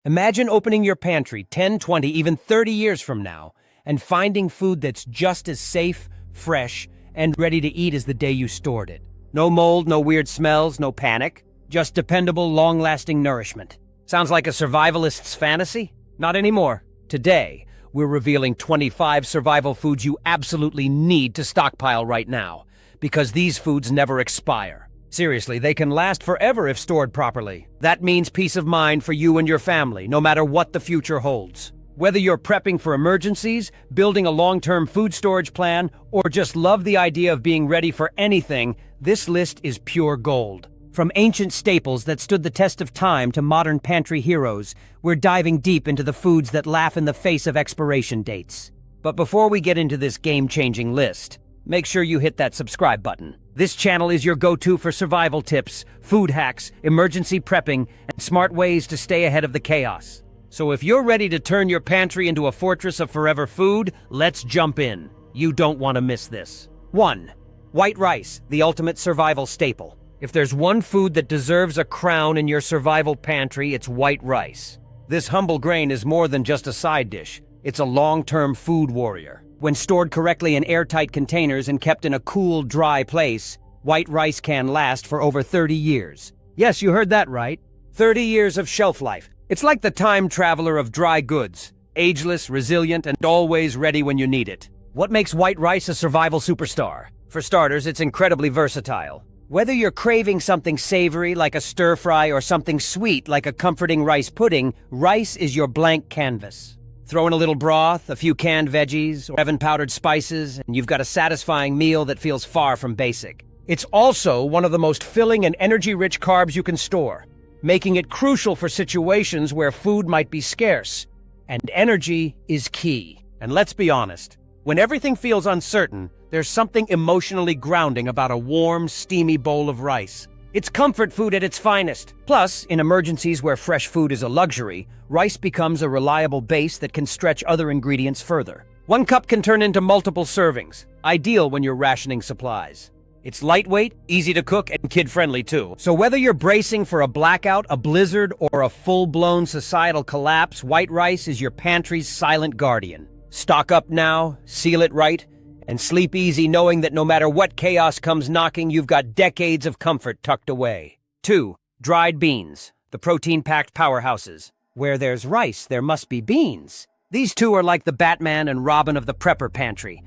Imagine opening your pantry 10, 20, even 30 years from now and finding food that's just as safe, fresh, and ready to eat as the day you stored it. No mold, no weird smells, no panic. Just dependable, long-lasting nourishment. Sounds like a survivalist's fantasy? Not anymore. Today, we're revealing 25 survival foods you absolutely need to stockpile right now, because these foods never expire. Seriously, they can last forever if stored properly. That means peace of mind for you and your family, no matter what the future holds. Whether you're prepping for emergencies, building a long-term food storage plan, or just love the idea of being ready for anything, this list is pure gold. From ancient staples that stood the test of time to modern pantry heroes, we're diving deep into the foods that laugh in the face of expiration dates. But before we get into this game-changing list, make sure you hit that subscribe button. This channel is your go-to for survival tips, food hacks, emergency prepping, and smart ways to stay ahead of the chaos. So if you're ready to turn your pantry into a fortress of forever food, let's jump in. You don't want to miss this. 1. White rice, the ultimate survival staple. If there's one food that deserves a crown in your survival pantry, it's white rice. This humble grain is more than just a side dish. It's a long-term food warrior. When stored correctly in airtight containers and kept in a cool, dry place, white rice can last for over 30 years. Yes, you heard that right. 30 years of shelf life. It's like the time traveler of dry goods. Ageless, resilient, and always ready when you need it. What makes white rice a survival superstar? For starters, it's incredibly versatile. Whether you're craving something savory like a stir-fry or something sweet like a comforting rice pudding, rice is your blank canvas. Throw in a little broth, a few canned veggies, or 7 powdered spices, and you've got a satisfying meal that feels far from basic. It's also one of the most filling and energy-rich carbs you can store, making it crucial for situations where food might be scarce. And energy is key. And let's be honest, when everything feels uncertain, there's something emotionally grounding about a warm, steamy bowl of rice. It's comfort food at its finest. Plus, in emergencies where fresh food is a luxury, rice becomes a reliable base that can stretch other ingredients further. 1 cup can turn into multiple servings, ideal when you're rationing supplies. It's lightweight, easy to cook, and kid-friendly too. So whether you're bracing for a blackout, a blizzard, or a full-blown societal collapse, white rice is your pantry's silent guardian. Stock up now, seal it right, and sleep easy knowing that no matter what chaos comes knocking, you've got decades of comfort tucked away. 2. Dried beans, the protein-packed powerhouses. Where there's rice, there must be beans. These two are like the Batman and Robin of the prepper pantry.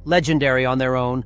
Legendary on their own,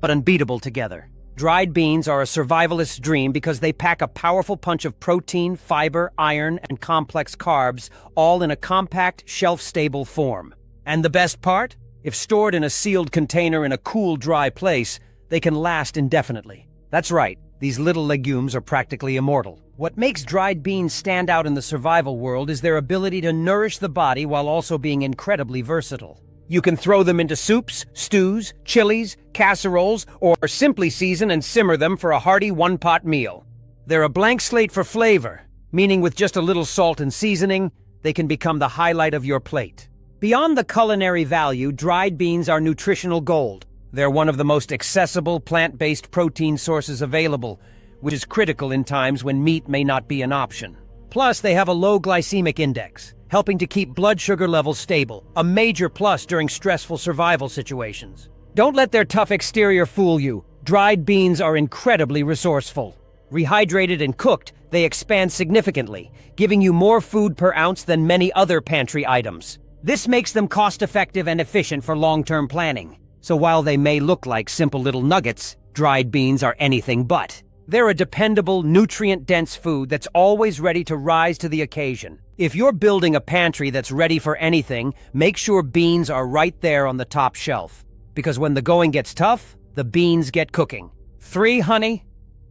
but unbeatable together. Dried beans are a survivalist's dream because they pack a powerful punch of protein, fiber, iron, and complex carbs, all in a compact, shelf-stable form. And the best part? If stored in a sealed container in a cool, dry place, they can last indefinitely. That's right, these little legumes are practically immortal. What makes dried beans stand out in the survival world is their ability to nourish the body while also being incredibly versatile. You can throw them into soups, stews, chilies, casseroles, or simply season and simmer them for a hearty one-pot meal. They're a blank slate for flavor, meaning with just a little salt and seasoning, they can become the highlight of your plate. Beyond the culinary value, dried beans are nutritional gold. They're one of the most accessible plant-based protein sources available, which is critical in times when meat may not be an option. Plus, they have a low glycemic index, helping to keep blood sugar levels stable, a major plus during stressful survival situations. Don't let their tough exterior fool you. Dried beans are incredibly resourceful. Rehydrated and cooked, they expand significantly, giving you more food per ounce than many other pantry items. This makes them cost-effective and efficient for long-term planning. So while they may look like simple little nuggets, dried beans are anything but. They're a dependable, nutrient-dense food that's always ready to rise to the occasion. If you're building a pantry that's ready for anything, make sure beans are right there on the top shelf. Because when the going gets tough, the beans get cooking. 3. Honey,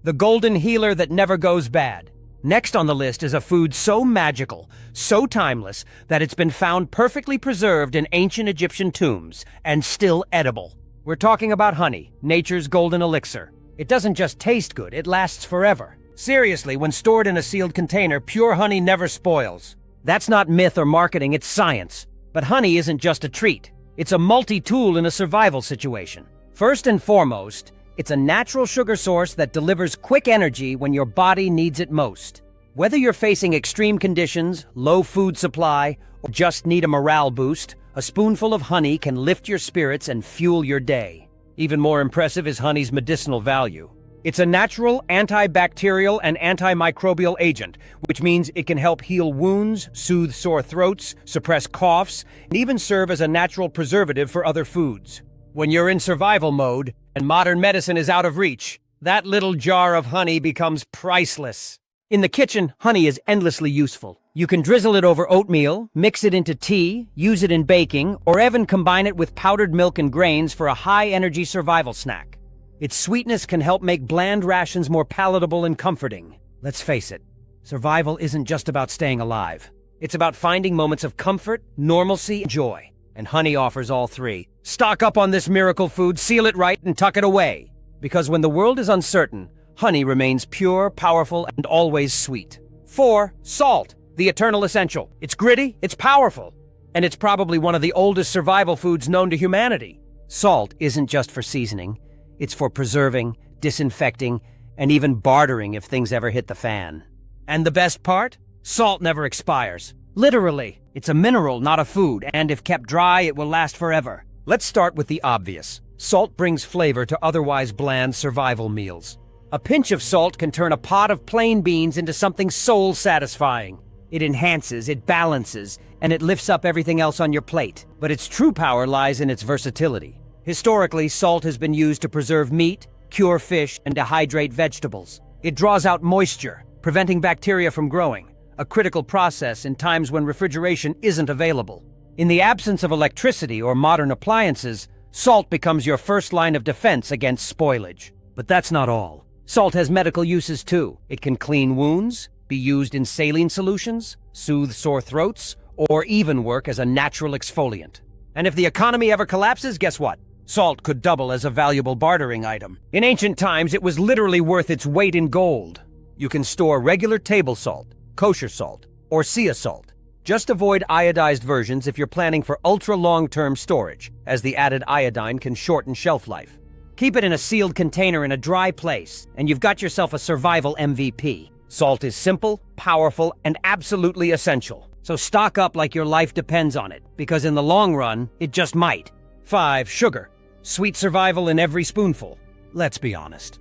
the golden healer that never goes bad. Next on the list is a food so magical, so timeless, that it's been found perfectly preserved in ancient Egyptian tombs and still edible. We're talking about honey, nature's golden elixir. It doesn't just taste good, it lasts forever. Seriously, when stored in a sealed container, pure honey never spoils. That's not myth or marketing, it's science. But honey isn't just a treat. It's a multi-tool in a survival situation. First and foremost, it's a natural sugar source that delivers quick energy when your body needs it most. Whether you're facing extreme conditions, low food supply, or just need a morale boost, a spoonful of honey can lift your spirits and fuel your day. Even more impressive is honey's medicinal value. It's a natural antibacterial and antimicrobial agent, which means it can help heal wounds, soothe sore throats, suppress coughs, and even serve as a natural preservative for other foods. When you're in survival mode and modern medicine is out of reach, that little jar of honey becomes priceless. In the kitchen, honey is endlessly useful. You can drizzle it over oatmeal, mix it into tea, use it in baking, or even combine it with powdered milk and grains for a high-energy survival snack. Its sweetness can help make bland rations more palatable and comforting. Let's face it, survival isn't just about staying alive. It's about finding moments of comfort, normalcy, and joy. And honey offers all three. Stock up on this miracle food, seal it right, and tuck it away. Because when the world is uncertain, honey remains pure, powerful, and always sweet. 4. Salt, the eternal essential. It's gritty, it's powerful, and it's probably one of the oldest survival foods known to humanity. Salt isn't just for seasoning. It's for preserving, disinfecting, and even bartering if things ever hit the fan. And the best part? Salt never expires. Literally, it's a mineral, not a food, and if kept dry, it will last forever. Let's start with the obvious. Salt brings flavor to otherwise bland survival meals. A pinch of salt can turn a pot of plain beans into something soul-satisfying. It enhances, it balances, and it lifts up everything else on your plate. But its true power lies in its versatility. Historically, salt has been used to preserve meat, cure fish, and dehydrate vegetables. It draws out moisture, preventing bacteria from growing, a critical process in times when refrigeration isn't available. In the absence of electricity or modern appliances, salt becomes your first line of defense against spoilage. But that's not all. Salt has medical uses too. It can clean wounds, be used in saline solutions, soothe sore throats, or even work as a natural exfoliant. And if the economy ever collapses, guess what? Salt could double as a valuable bartering item. In ancient times, it was literally worth its weight in gold. You can store regular table salt, kosher salt, or sea salt. Just avoid iodized versions if you're planning for ultra-long-term storage, as the added iodine can shorten shelf life. Keep it in a sealed container in a dry place, and you've got yourself a survival MVP. Salt is simple, powerful, and absolutely essential. So stock up like your life depends on it, because in the long run, it just might. 5. Sugar. Sweet survival in every spoonful. Let's be honest.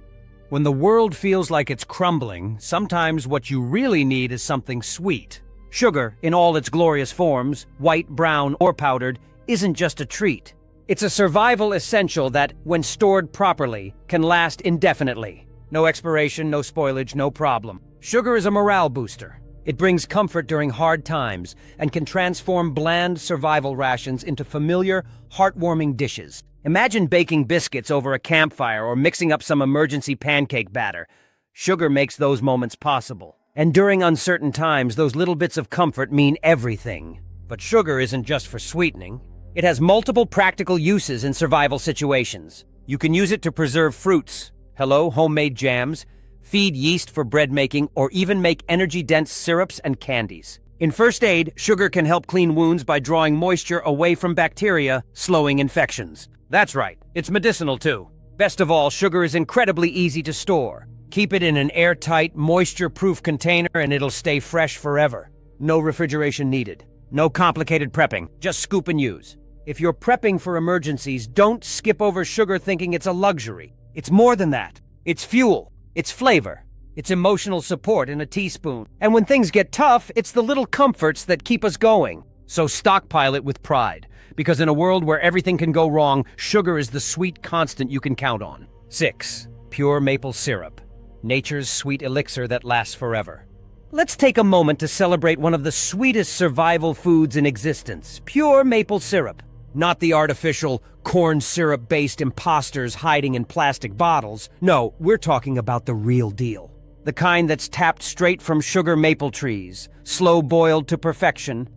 When the world feels like it's crumbling, sometimes what you really need is something sweet. Sugar, in all its glorious forms, white, brown, or powdered, isn't just a treat. It's a survival essential that, when stored properly, can last indefinitely. No expiration, no spoilage, no problem. Sugar is a morale booster. It brings comfort during hard times and can transform bland survival rations into familiar, heartwarming dishes. Imagine baking biscuits over a campfire or mixing up some emergency pancake batter. Sugar makes those moments possible. And during uncertain times, those little bits of comfort mean everything. But sugar isn't just for sweetening. It has multiple practical uses in survival situations. You can use it to preserve fruits, homemade jams, feed yeast for bread making, or even make energy-dense syrups and candies. In first aid, sugar can help clean wounds by drawing moisture away from bacteria, slowing infections. That's right, it's medicinal too. Best of all, sugar is incredibly easy to store. Keep it in an airtight, moisture-proof container and it'll stay fresh forever. No refrigeration needed. No complicated prepping. Just scoop and use. If you're prepping for emergencies, don't skip over sugar thinking it's a luxury. It's more than that. It's fuel. It's flavor. It's emotional support in a teaspoon. And when things get tough, it's the little comforts that keep us going. So stockpile it with pride. Because in a world where everything can go wrong, sugar is the sweet constant you can count on. 6. Pure maple syrup. Nature's sweet elixir that lasts forever. Let's take a moment to celebrate one of the sweetest survival foods in existence. Pure maple syrup. Not the artificial, corn syrup-based imposters hiding in plastic bottles. No, we're talking about the real deal. The kind that's tapped straight from sugar maple trees, slow-boiled to perfection,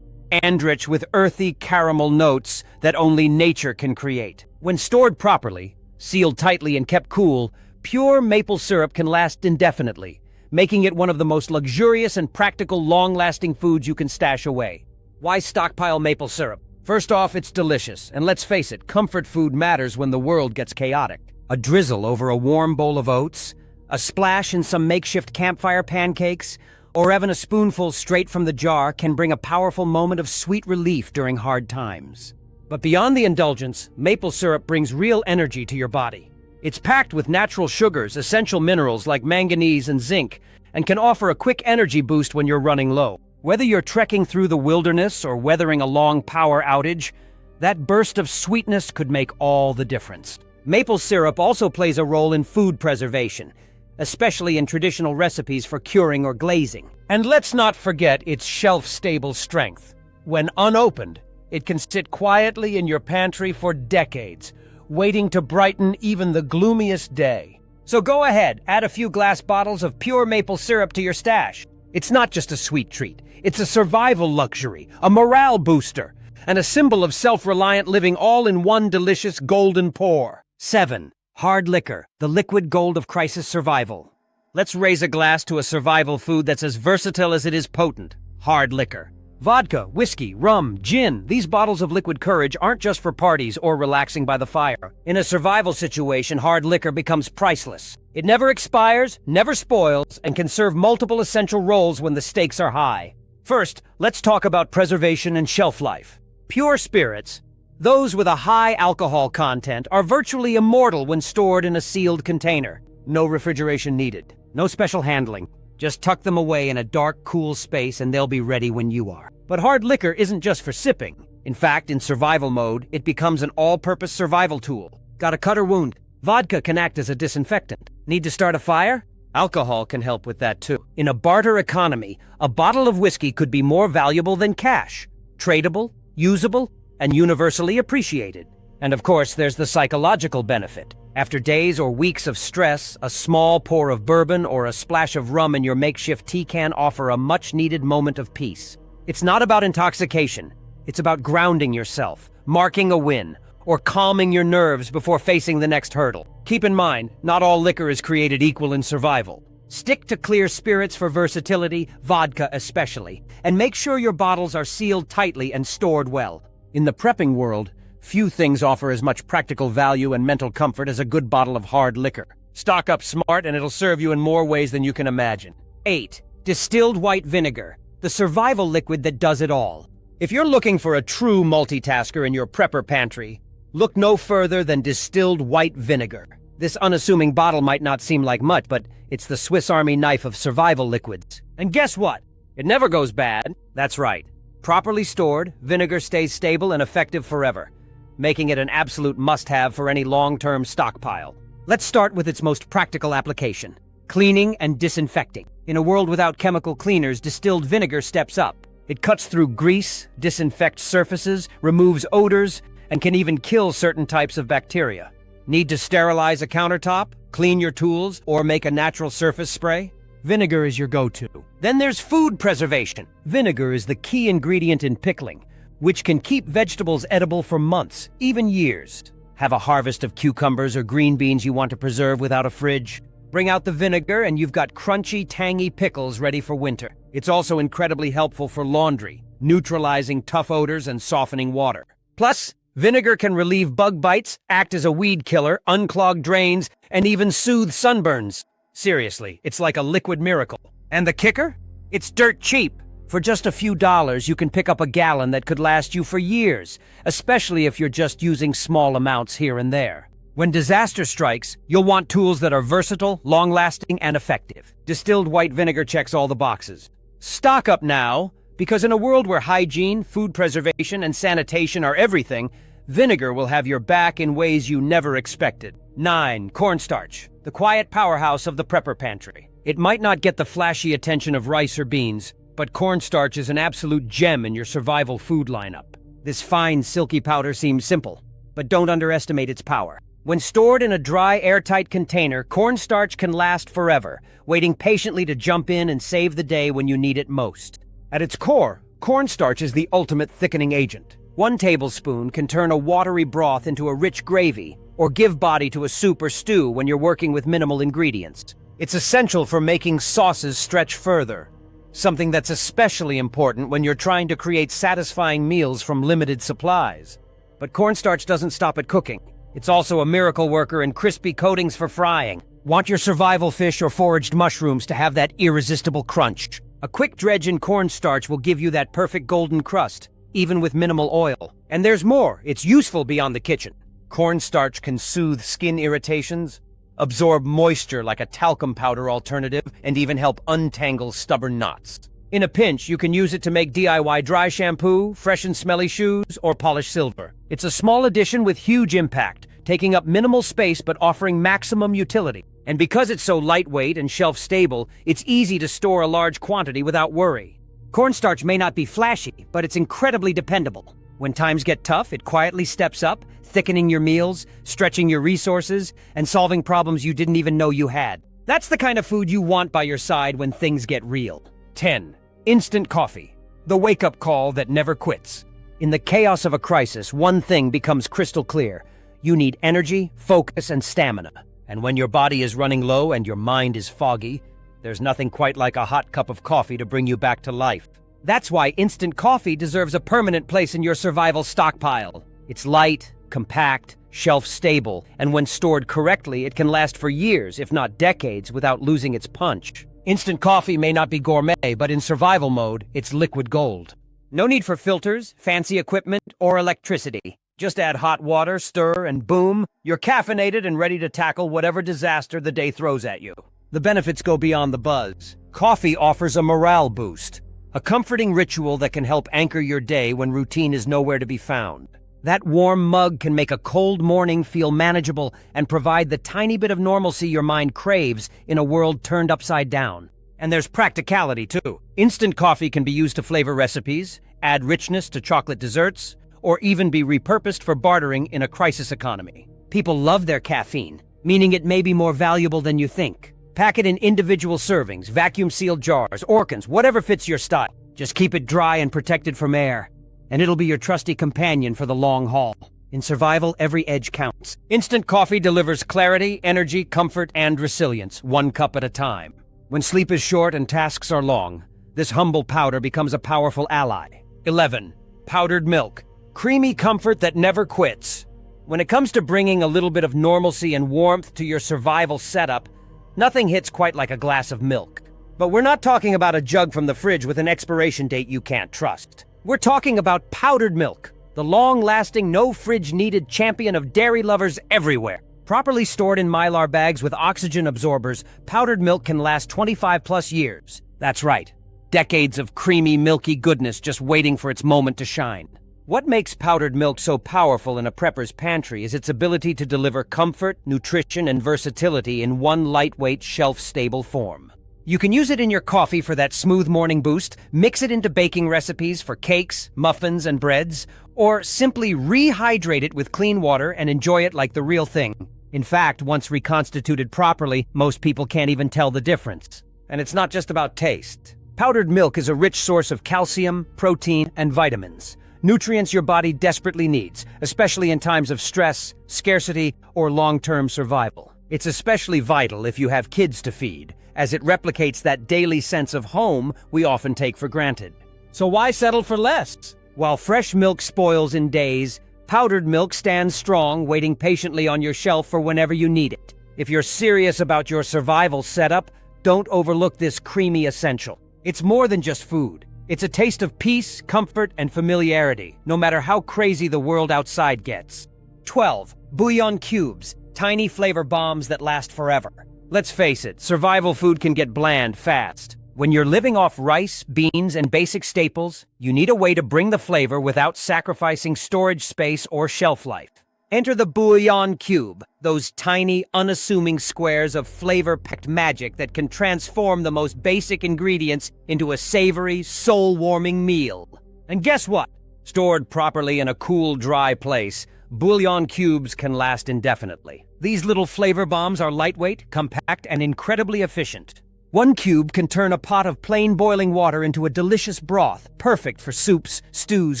and rich with earthy caramel notes that only nature can create. When stored properly, sealed tightly and kept cool, pure maple syrup can last indefinitely, making it one of the most luxurious and practical long-lasting foods you can stash away. Why stockpile maple syrup? First off, it's delicious, and let's face it, comfort food matters when the world gets chaotic. A drizzle over a warm bowl of oats, a splash in some makeshift campfire pancakes, or even a spoonful straight from the jar can bring a powerful moment of sweet relief during hard times. But beyond the indulgence, maple syrup brings real energy to your body. It's packed with natural sugars, essential minerals like manganese and zinc, and can offer a quick energy boost when you're running low. Whether you're trekking through the wilderness or weathering a long power outage, that burst of sweetness could make all the difference. Maple syrup also plays a role in food preservation, especially in traditional recipes for curing or glazing. And let's not forget its shelf-stable strength. When unopened, it can sit quietly in your pantry for decades, waiting to brighten even the gloomiest day. So go ahead, add a few glass bottles of pure maple syrup to your stash. It's not just a sweet treat. It's a survival luxury, a morale booster, and a symbol of self-reliant living all in one delicious golden pour. 7. Hard liquor, the liquid gold of crisis survival. Let's raise a glass to a survival food that's as versatile as it is potent. Hard liquor. Vodka, whiskey, rum, gin, these bottles of liquid courage aren't just for parties or relaxing by the fire. In a survival situation, hard liquor becomes priceless. It never expires, never spoils, and can serve multiple essential roles when the stakes are high. First, let's talk about preservation and shelf life. Pure spirits, those with a high alcohol content, are virtually immortal when stored in a sealed container. No refrigeration needed, no special handling. Just tuck them away in a dark, cool space and they'll be ready when you are. But hard liquor isn't just for sipping. In fact, in survival mode, it becomes an all-purpose survival tool. Got a cut or wound? Vodka can act as a disinfectant. Need to start a fire? Alcohol can help with that too. In a barter economy, a bottle of whiskey could be more valuable than cash. Tradable, usable, and universally appreciated. And of course, there's the psychological benefit. After days or weeks of stress, a small pour of bourbon or a splash of rum in your makeshift tea can offer a much-needed moment of peace. It's not about intoxication. It's about grounding yourself, marking a win, or calming your nerves before facing the next hurdle. Keep in mind, not all liquor is created equal in survival. Stick to clear spirits for versatility, vodka especially, and make sure your bottles are sealed tightly and stored well. In the prepping world, few things offer as much practical value and mental comfort as a good bottle of hard liquor. Stock up smart and it'll serve you in more ways than you can imagine. 8. Distilled white vinegar, the survival liquid that does it all. If you're looking for a true multitasker in your prepper pantry, look no further than distilled white vinegar. This unassuming bottle might not seem like much, but it's the Swiss Army knife of survival liquids. And guess what? It never goes bad. That's right. Properly stored, vinegar stays stable and effective forever, making it an absolute must-have for any long-term stockpile. Let's start with its most practical application: cleaning and disinfecting. In a world without chemical cleaners, distilled vinegar steps up. It cuts through grease, disinfects surfaces, removes odors, and can even kill certain types of bacteria. Need to sterilize a countertop, clean your tools, or make a natural surface spray? Vinegar is your go-to. Then there's food preservation. Vinegar is the key ingredient in pickling, which can keep vegetables edible for months, even years. Have a harvest of cucumbers or green beans you want to preserve without a fridge? Bring out the vinegar and you've got crunchy, tangy pickles ready for winter. It's also incredibly helpful for laundry, neutralizing tough odors and softening water. Plus, vinegar can relieve bug bites, act as a weed killer, unclog drains, and even soothe sunburns. Seriously, it's like a liquid miracle. And the kicker? It's dirt cheap. For just a few dollars, you can pick up a gallon that could last you for years, especially if you're just using small amounts here and there. When disaster strikes, you'll want tools that are versatile, long-lasting, and effective. Distilled white vinegar checks all the boxes. Stock up now, because in a world where hygiene, food preservation, and sanitation are everything, vinegar will have your back in ways you never expected. 9. Cornstarch, the quiet powerhouse of the prepper pantry. It might not get the flashy attention of rice or beans, but cornstarch is an absolute gem in your survival food lineup. This fine, silky powder seems simple, but don't underestimate its power. When stored in a dry, airtight container, cornstarch can last forever, waiting patiently to jump in and save the day when you need it most. At its core, cornstarch is the ultimate thickening agent. 1 tablespoon can turn a watery broth into a rich gravy, or give body to a soup or stew when you're working with minimal ingredients. It's essential for making sauces stretch further, something that's especially important when you're trying to create satisfying meals from limited supplies. But cornstarch doesn't stop at cooking. It's also a miracle worker in crispy coatings for frying. Want your survival fish or foraged mushrooms to have that irresistible crunch? A quick dredge in cornstarch will give you that perfect golden crust, even with minimal oil. And there's more, it's useful beyond the kitchen. Cornstarch can soothe skin irritations, absorb moisture like a talcum powder alternative, and even help untangle stubborn knots. In a pinch, you can use it to make DIY dry shampoo, freshen smelly shoes, or polish silver. It's a small addition with huge impact, taking up minimal space but offering maximum utility. And because it's so lightweight and shelf-stable, it's easy to store a large quantity without worry. Cornstarch may not be flashy, but it's incredibly dependable. When times get tough, it quietly steps up, thickening your meals, stretching your resources, and solving problems you didn't even know you had. That's the kind of food you want by your side when things get real. 10. Instant coffee. The wake-up call that never quits. In the chaos of a crisis, one thing becomes crystal clear. You need energy, focus, and stamina. And when your body is running low and your mind is foggy, there's nothing quite like a hot cup of coffee to bring you back to life. That's why instant coffee deserves a permanent place in your survival stockpile. It's light, compact, shelf-stable, and when stored correctly, it can last for years, if not decades, without losing its punch. Instant coffee may not be gourmet, but in survival mode, it's liquid gold. No need for filters, fancy equipment, or electricity. Just add hot water, stir, and boom, you're caffeinated and ready to tackle whatever disaster the day throws at you. The benefits go beyond the buzz. Coffee offers a morale boost, a comforting ritual that can help anchor your day when routine is nowhere to be found. That warm mug can make a cold morning feel manageable and provide the tiny bit of normalcy your mind craves in a world turned upside down. And there's practicality, too. Instant coffee can be used to flavor recipes, add richness to chocolate desserts, or even be repurposed for bartering in a crisis economy. People love their caffeine, meaning it may be more valuable than you think. Pack it in individual servings, vacuum-sealed jars, Orkans, whatever fits your style. Just keep it dry and protected from air, and it'll be your trusty companion for the long haul. In survival, every edge counts. Instant coffee delivers clarity, energy, comfort, and resilience, one cup at a time. When sleep is short and tasks are long, this humble powder becomes a powerful ally. 11. Powdered milk. Creamy comfort that never quits. When it comes to bringing a little bit of normalcy and warmth to your survival setup, nothing hits quite like a glass of milk. But we're not talking about a jug from the fridge with an expiration date you can't trust. We're talking about powdered milk, the long-lasting, no-fridge-needed champion of dairy lovers everywhere. Properly stored in Mylar bags with oxygen absorbers, powdered milk can last 25-plus years. That's right, decades of creamy, milky goodness just waiting for its moment to shine. What makes powdered milk so powerful in a prepper's pantry is its ability to deliver comfort, nutrition, and versatility in one lightweight, shelf-stable form. You can use it in your coffee for that smooth morning boost, mix it into baking recipes for cakes, muffins, and breads, or simply rehydrate it with clean water and enjoy it like the real thing. In fact, once reconstituted properly, most people can't even tell the difference. And it's not just about taste. Powdered milk is a rich source of calcium, protein, and vitamins. Nutrients your body desperately needs, especially in times of stress, scarcity, or long-term survival. It's especially vital if you have kids to feed, as it replicates that daily sense of home we often take for granted. So why settle for less? While fresh milk spoils in days, powdered milk stands strong, waiting patiently on your shelf for whenever you need it. If you're serious about your survival setup, don't overlook this creamy essential. It's more than just food. It's a taste of peace, comfort, and familiarity, no matter how crazy the world outside gets. 12. Bouillon cubes, tiny flavor bombs that last forever. Let's face it, survival food can get bland fast. When you're living off rice, beans, and basic staples, you need a way to bring the flavor without sacrificing storage space or shelf life. Enter the Bouillon cube, those tiny, unassuming squares of flavor-packed magic that can transform the most basic ingredients into a savory, soul-warming meal. And guess what? Stored properly in a cool, dry place, Bouillon cubes can last indefinitely. These little flavor bombs are lightweight, compact, and incredibly efficient. One cube can turn a pot of plain boiling water into a delicious broth, perfect for soups, stews,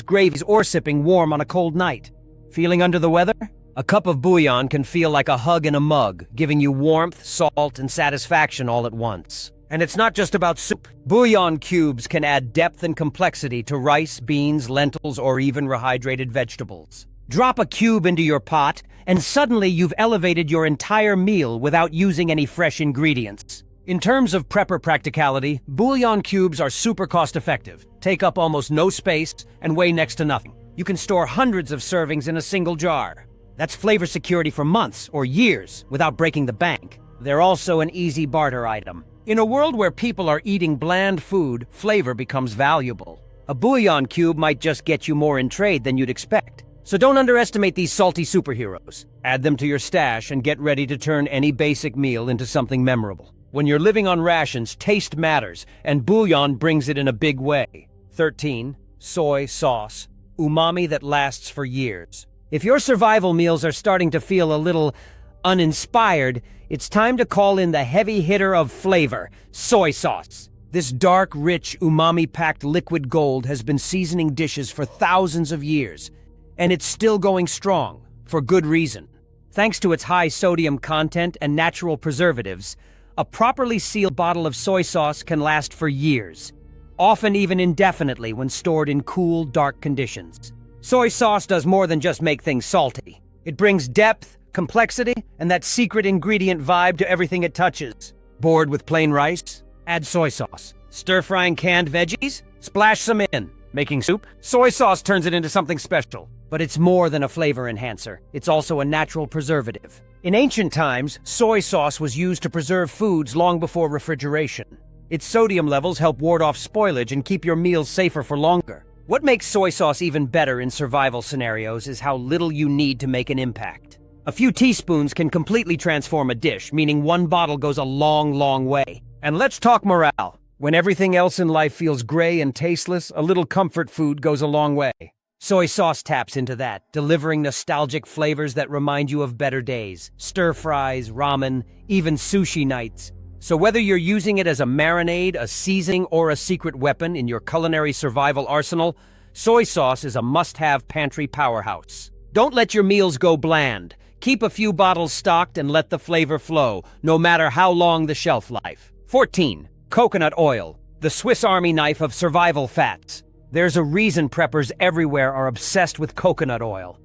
gravies, or sipping warm on a cold night. Feeling under the weather? A cup of bouillon can feel like a hug in a mug, giving you warmth, salt, and satisfaction all at once. And it's not just about soup. Bouillon cubes can add depth and complexity to rice, beans, lentils, or even rehydrated vegetables. Drop a cube into your pot, and suddenly you've elevated your entire meal without using any fresh ingredients. In terms of prepper practicality, bouillon cubes are super cost-effective, take up almost no space, and weigh next to nothing. You can store hundreds of servings in a single jar. That's flavor security for months or years without breaking the bank. They're also an easy barter item. In a world where people are eating bland food, flavor becomes valuable. A bouillon cube might just get you more in trade than you'd expect. So don't underestimate these salty superheroes. Add them to your stash and get ready to turn any basic meal into something memorable. When you're living on rations, taste matters, and bouillon brings it in a big way. 13. Soy sauce. Umami that lasts for years. If your survival meals are starting to feel a little uninspired, it's time to call in the heavy hitter of flavor, soy sauce. This dark, rich, umami-packed liquid gold has been seasoning dishes for thousands of years, and it's still going strong, for good reason. Thanks to its high sodium content and natural preservatives, a properly sealed bottle of soy sauce can last for years, often even indefinitely when stored in cool, dark conditions. Soy sauce does more than just make things salty. It brings depth, complexity, and that secret ingredient vibe to everything it touches. Bored with plain rice? Add soy sauce. Stir-frying canned veggies? Splash some in. Making soup? Soy sauce turns it into something special. But it's more than a flavor enhancer. It's also a natural preservative. In ancient times, soy sauce was used to preserve foods long before refrigeration. Its sodium levels help ward off spoilage and keep your meals safer for longer. What makes soy sauce even better in survival scenarios is how little you need to make an impact. A few teaspoons can completely transform a dish, meaning one bottle goes a long, long way. And let's talk morale. When everything else in life feels gray and tasteless, a little comfort food goes a long way. Soy sauce taps into that, delivering nostalgic flavors that remind you of better days. Stir-fries, ramen, even sushi nights. So whether you're using it as a marinade, a seasoning, or a secret weapon in your culinary survival arsenal, soy sauce is a must-have pantry powerhouse. Don't let your meals go bland. Keep a few bottles stocked and let the flavor flow, no matter how long the shelf life. 14. Coconut oil, the Swiss Army knife of survival fats. There's a reason preppers everywhere are obsessed with coconut oil.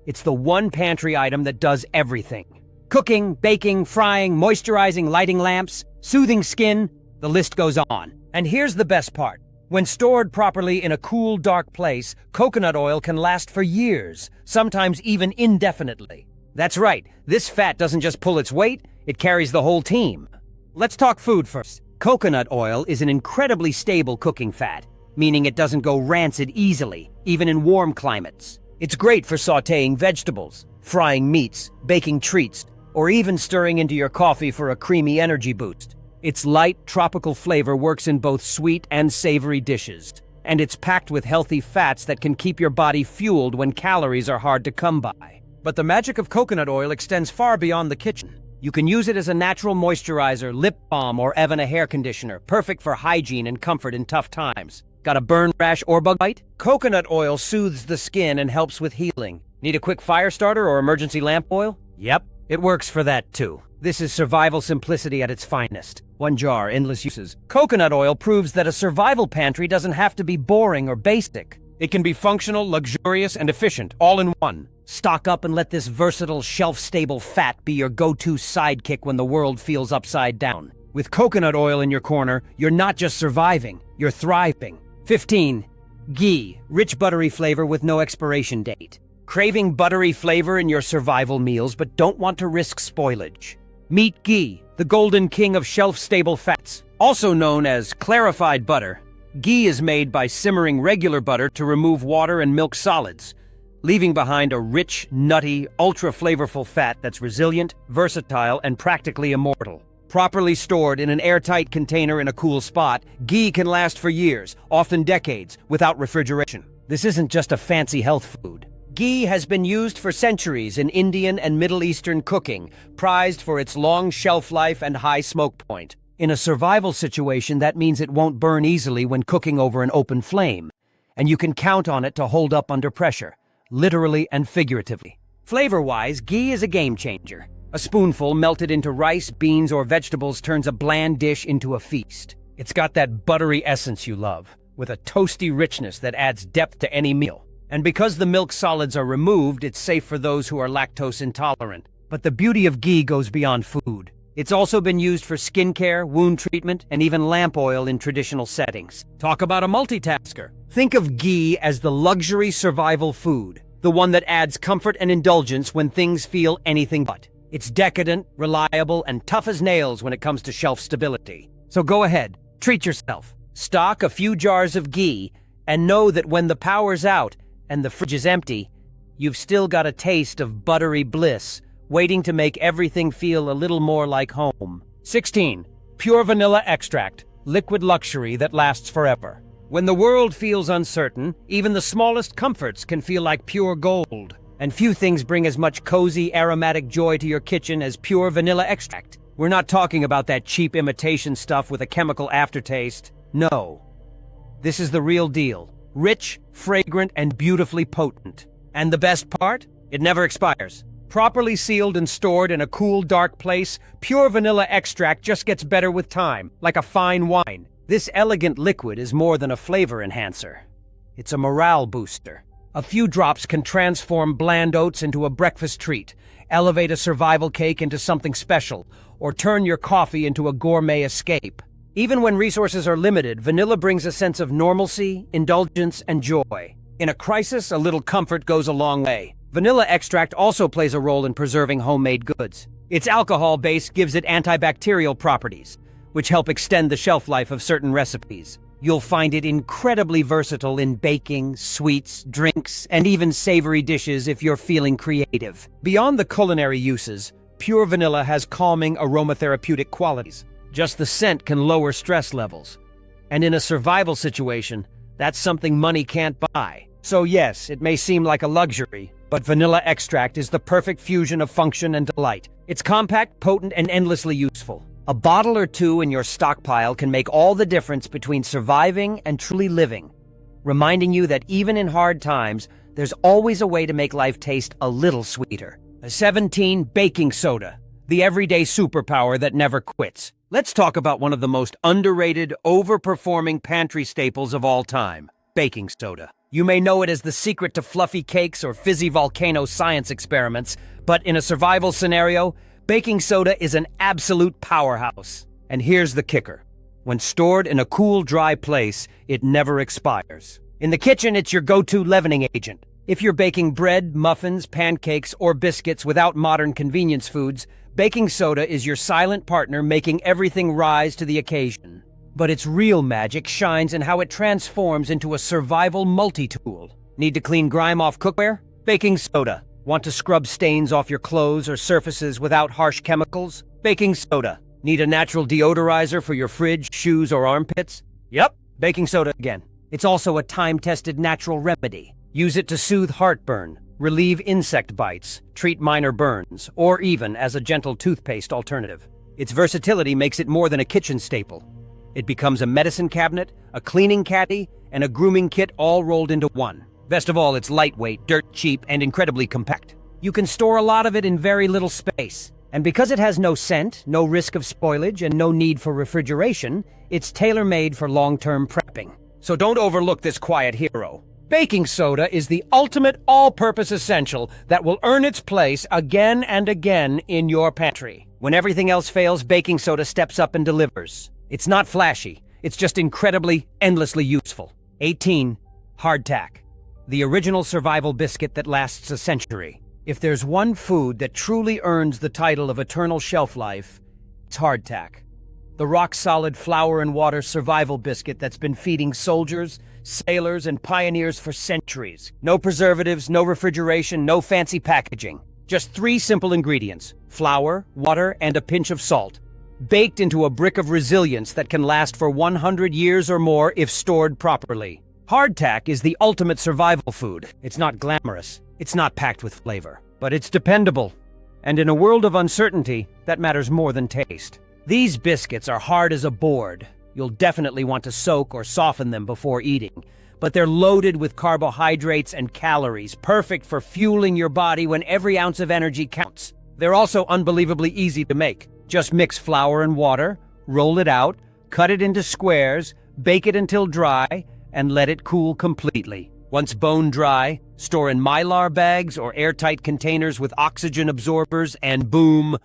It's the one pantry item that does everything. Cooking, baking, frying, moisturizing, lighting lamps, soothing skin, the list goes on. And here's the best part. When stored properly in a cool, dark place, coconut oil can last for years, sometimes even indefinitely. That's right, this fat doesn't just pull its weight, it carries the whole team. Let's talk food first. Coconut oil is an incredibly stable cooking fat, meaning it doesn't go rancid easily, even in warm climates. It's great for sautéing vegetables, frying meats, baking treats, or even stirring into your coffee for a creamy energy boost. Its light, tropical flavor works in both sweet and savory dishes, and it's packed with healthy fats that can keep your body fueled when calories are hard to come by. But the magic of coconut oil extends far beyond the kitchen. You can use it as a natural moisturizer, lip balm, or even a hair conditioner, perfect for hygiene and comfort in tough times. Got a burn, rash, or bug bite? Coconut oil soothes the skin and helps with healing. Need a quick fire starter or emergency lamp oil? Yep, it works for that too. This is survival simplicity at its finest. One jar, endless uses. Coconut oil proves that a survival pantry doesn't have to be boring or basic. It can be functional, luxurious, and efficient, all in one. Stock up and let this versatile, shelf-stable fat be your go-to sidekick when the world feels upside down. With coconut oil in your corner, you're not just surviving, you're thriving. 15. Ghee, rich buttery flavor with no expiration date. Craving buttery flavor in your survival meals but don't want to risk spoilage? Meet ghee, the golden king of shelf-stable fats. Also known as clarified butter, ghee is made by simmering regular butter to remove water and milk solids, leaving behind a rich, nutty, ultra-flavorful fat that's resilient, versatile, and practically immortal. Properly stored in an airtight container in a cool spot, ghee can last for years, often decades, without refrigeration. This isn't just a fancy health food. Ghee has been used for centuries in Indian and Middle Eastern cooking, prized for its long shelf life and high smoke point. In a survival situation, that means it won't burn easily when cooking over an open flame, and you can count on it to hold up under pressure, literally and figuratively. Flavor-wise, ghee is a game changer. A spoonful melted into rice, beans, or vegetables turns a bland dish into a feast. It's got that buttery essence you love, with a toasty richness that adds depth to any meal. And because the milk solids are removed, it's safe for those who are lactose intolerant. But the beauty of ghee goes beyond food. It's also been used for skincare, wound treatment, and even lamp oil in traditional settings. Talk about a multitasker. Think of ghee as the luxury survival food, the one that adds comfort and indulgence when things feel anything but. It's decadent, reliable, and tough as nails when it comes to shelf stability. So go ahead, treat yourself. Stock a few jars of ghee, and know that when the power's out and the fridge is empty, you've still got a taste of buttery bliss, waiting to make everything feel a little more like home. 16. Pure vanilla extract, liquid luxury that lasts forever. When the world feels uncertain, even the smallest comforts can feel like pure gold. And few things bring as much cozy, aromatic joy to your kitchen as pure vanilla extract. We're not talking about that cheap imitation stuff with a chemical aftertaste. No. This is the real deal. Rich, fragrant, and beautifully potent. And the best part? It never expires. Properly sealed and stored in a cool, dark place, pure vanilla extract just gets better with time, like a fine wine. This elegant liquid is more than a flavor enhancer. It's a morale booster. A few drops can transform bland oats into a breakfast treat, elevate a survival cake into something special, or turn your coffee into a gourmet escape. Even when resources are limited, vanilla brings a sense of normalcy, indulgence, and joy. In a crisis, a little comfort goes a long way. Vanilla extract also plays a role in preserving homemade goods. Its alcohol base gives it antibacterial properties, which help extend the shelf life of certain recipes. You'll find it incredibly versatile in baking, sweets, drinks, and even savory dishes if you're feeling creative. Beyond the culinary uses, pure vanilla has calming aromatherapeutic qualities. Just the scent can lower stress levels. And in a survival situation, that's something money can't buy. So yes, it may seem like a luxury, but vanilla extract is the perfect fusion of function and delight. It's compact, potent, and endlessly useful. A bottle or two in your stockpile can make all the difference between surviving and truly living, reminding you that even in hard times, there's always a way to make life taste a little sweeter. 17. Baking soda, the everyday superpower that never quits. Let's talk about one of the most underrated, overperforming pantry staples of all time, baking soda. You may know it as the secret to fluffy cakes or fizzy volcano science experiments, but in a survival scenario, baking soda is an absolute powerhouse. And here's the kicker. When stored in a cool, dry place, it never expires. In the kitchen, it's your go-to leavening agent. If you're baking bread, muffins, pancakes, or biscuits without modern convenience foods, baking soda is your silent partner making everything rise to the occasion. But its real magic shines in how it transforms into a survival multi-tool. Need to clean grime off cookware? Baking soda. Want to scrub stains off your clothes or surfaces without harsh chemicals? Baking soda. Need a natural deodorizer for your fridge, shoes, or armpits? Yep, baking soda again. It's also a time-tested natural remedy. Use it to soothe heartburn, relieve insect bites, treat minor burns, or even as a gentle toothpaste alternative. Its versatility makes it more than a kitchen staple. It becomes a medicine cabinet, a cleaning caddy, and a grooming kit all rolled into one. Best of all, it's lightweight, dirt cheap, and incredibly compact. You can store a lot of it in very little space. And because it has no scent, no risk of spoilage, and no need for refrigeration, it's tailor-made for long-term prepping. So don't overlook this quiet hero. Baking soda is the ultimate all-purpose essential that will earn its place again and again in your pantry. When everything else fails, baking soda steps up and delivers. It's not flashy. It's just incredibly, endlessly useful. 18. Hardtack. The original survival biscuit that lasts a century. If there's one food that truly earns the title of eternal shelf life, it's hardtack. The rock-solid flour and water survival biscuit that's been feeding soldiers, sailors, and pioneers for centuries. No preservatives, no refrigeration, no fancy packaging. Just 3 simple ingredients: flour, water, and a pinch of salt. Baked into a brick of resilience that can last for 100 years or more if stored properly. Hardtack is the ultimate survival food. It's not glamorous, it's not packed with flavor, but it's dependable. And in a world of uncertainty, that matters more than taste. These biscuits are hard as a board. You'll definitely want to soak or soften them before eating, but they're loaded with carbohydrates and calories, perfect for fueling your body when every ounce of energy counts. They're also unbelievably easy to make. Just mix flour and water, roll it out, cut it into squares, bake it until dry, and let it cool completely. Once bone dry, store in Mylar bags or airtight containers with oxygen absorbers, and boom,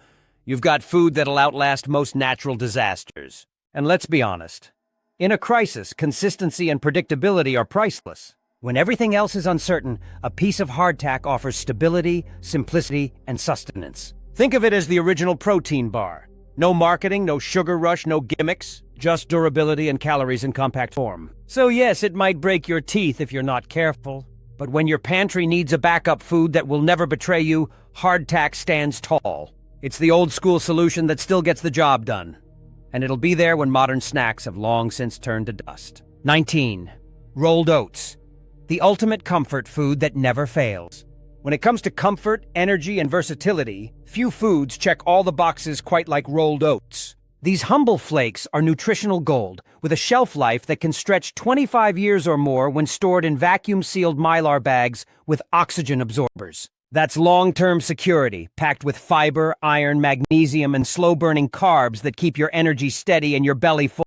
You've got food that'll outlast most natural disasters. And let's be honest. In a crisis, consistency and predictability are priceless. When everything else is uncertain, a piece of hardtack offers stability, simplicity, and sustenance. Think of it as the original protein bar. No marketing, no sugar rush, no gimmicks, just durability and calories in compact form. So yes, it might break your teeth if you're not careful. But when your pantry needs a backup food that will never betray you, hardtack stands tall. It's the old-school solution that still gets the job done. And it'll be there when modern snacks have long since turned to dust. 19. Rolled oats. The ultimate comfort food that never fails. When it comes to comfort, energy, and versatility, few foods check all the boxes quite like rolled oats. These humble flakes are nutritional gold, with a shelf life that can stretch 25 years or more when stored in vacuum-sealed Mylar bags with oxygen absorbers. That's long-term security, packed with fiber, iron, magnesium, and slow-burning carbs that keep your energy steady and your belly full.